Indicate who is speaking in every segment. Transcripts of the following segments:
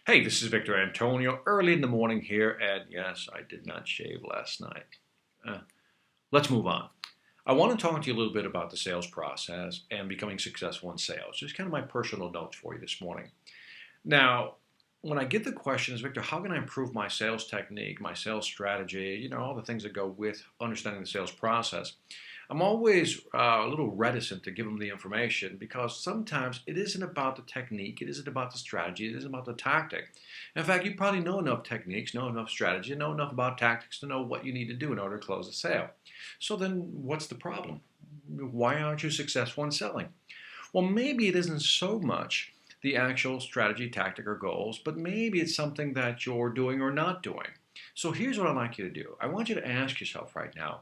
Speaker 1: Hey, this is Victor Antonio, early in the morning here, and yes, I did not shave last night. Uh, let's move on. I want to talk to you a little bit about the sales process and becoming successful in sales. Just kind of my personal notes for you this morning. Now, when I get the questions, Victor, how can I improve my sales technique, my sales strategy, all the things that go with understanding the sales process? I'm always a little reticent to give them the information because sometimes it isn't about the technique, it isn't about the strategy, it isn't about the tactic. In fact, you probably know enough techniques, know enough strategy, know enough about tactics to know what you need to do in order to close a sale. So then what's the problem? Why aren't you successful in selling? Well, maybe it isn't so much the actual strategy, tactic, or goals, but maybe it's something that you're doing or not doing. So here's what I'd like you to do. I want you to ask yourself right now,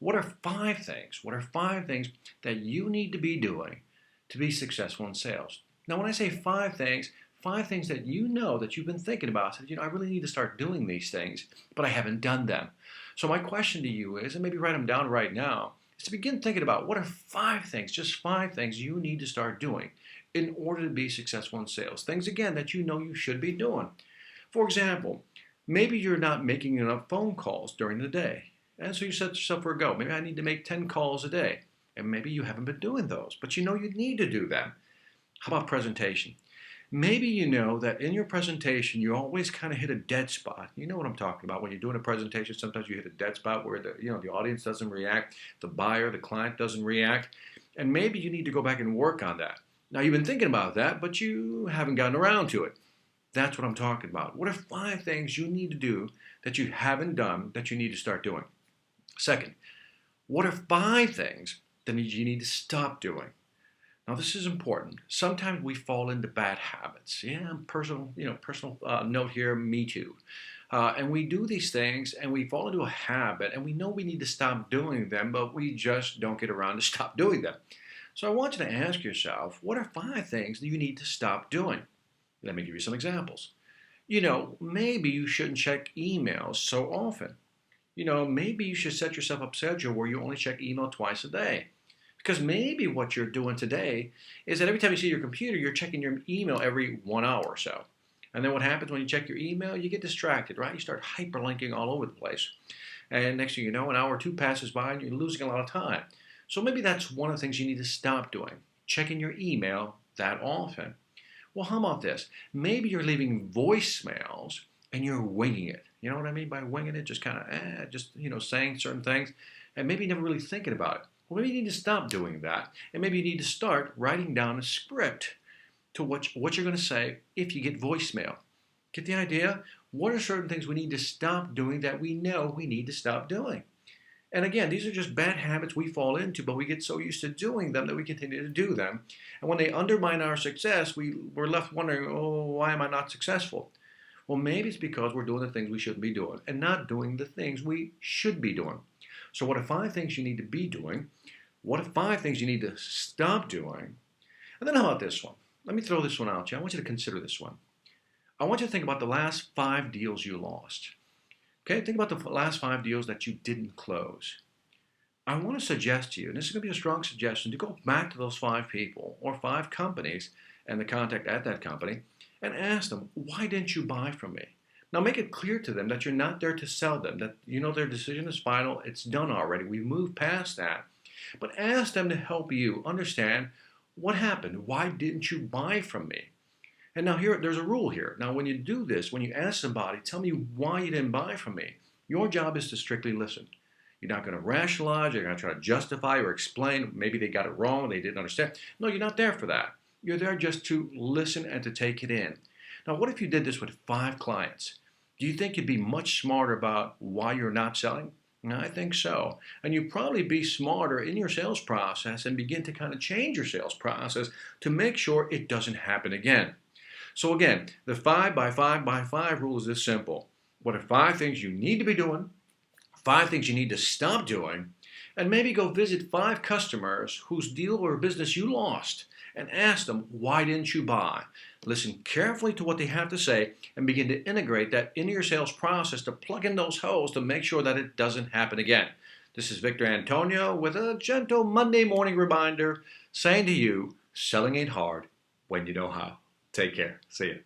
Speaker 1: what are five things? What are five things that you need to be doing to be successful in sales? Now, when I say five things that you know that you've been thinking about, said, I really need to start doing these things, but I haven't done them. So my question to you is, and maybe write them down right now, is to begin thinking about what are five things, just five things you need to start doing in order to be successful in sales. Things, again, that you know you should be doing. For example, maybe you're not making enough phone calls during the day. And so you set yourself for a goal. Maybe I need to make 10 calls a day. And maybe you haven't been doing those, but you know you need to do them. How about presentation? Maybe you know that in your presentation you always kind of hit a dead spot. You know what I'm talking about. When you're doing a presentation, sometimes you hit a dead spot where the audience doesn't react, the buyer, the client doesn't react, and maybe you need to go back and work on that. Now you've been thinking about that, but you haven't gotten around to it. That's what I'm talking about. What are five things you need to do that you haven't done that you need to start doing? Second, what are five things that you need to stop doing? Now, this is important. Sometimes we fall into bad habits. Yeah, personal note here, me too. And we do these things and we fall into a habit and we know we need to stop doing them, but we just don't get around to stop doing them. So I want you to ask yourself, what are five things that you need to stop doing? Let me give you some examples. Maybe you shouldn't check emails so often. Maybe you should set yourself up a schedule where you only check email twice a day. Because maybe what you're doing today is that every time you see your computer, you're checking your email every 1 hour or so. And then what happens when you check your email? You get distracted, right? You start hyperlinking all over the place. And next thing you know, an hour or two passes by and you're losing a lot of time. So maybe that's one of the things you need to stop doing, checking your email that often. Well, how about this? Maybe you're leaving voicemails and you're winging it. You know what I mean by winging it? Just kind of, saying certain things and maybe never really thinking about it. Well, maybe you need to stop doing that. And maybe you need to start writing down a script to what you're going to say if you get voicemail. Get the idea? What are certain things we need to stop doing that we know we need to stop doing? And again, these are just bad habits we fall into, but we get so used to doing them that we continue to do them. And when they undermine our success, we're left wondering, oh, why am I not successful? Well, maybe it's because we're doing the things we shouldn't be doing and not doing the things we should be doing. So what are five things you need to be doing? What are five things you need to stop doing? And then how about this one? Let me throw this one out to you. I want you to consider this one. I want you to think about the last 5 deals you lost. Okay, think about the last 5 deals that you didn't close. I want to suggest to you, and this is going to be a strong suggestion, to go back to those 5 people or 5 companies and the contact at that company and ask them, why didn't you buy from me? Now make it clear to them that you're not there to sell them, that their decision is final, it's done already, we've moved past that. But ask them to help you understand what happened, why didn't you buy from me? And now there's a rule here. Now when you do this, when you ask somebody, tell me why you didn't buy from me, your job is to strictly listen. You're not going to rationalize, you're going to try to justify or explain, maybe they got it wrong, they didn't understand. No, you're not there for that. You're there just to listen and to take it in. Now what if you did this with 5 clients? Do you think you'd be much smarter about why you're not selling? I think so. And you'd probably be smarter in your sales process and begin to kind of change your sales process to make sure it doesn't happen again. So again, the 5 by 5 by 5 rule is this simple. What are 5 things you need to be doing? 5 things you need to stop doing? And maybe go visit 5 customers whose deal or business you lost and ask them, why didn't you buy? Listen carefully to what they have to say and begin to integrate that into your sales process to plug in those holes to make sure that it doesn't happen again. This is Victor Antonio with a gentle Monday morning reminder saying to you, selling ain't hard when you know how. Take care. See you.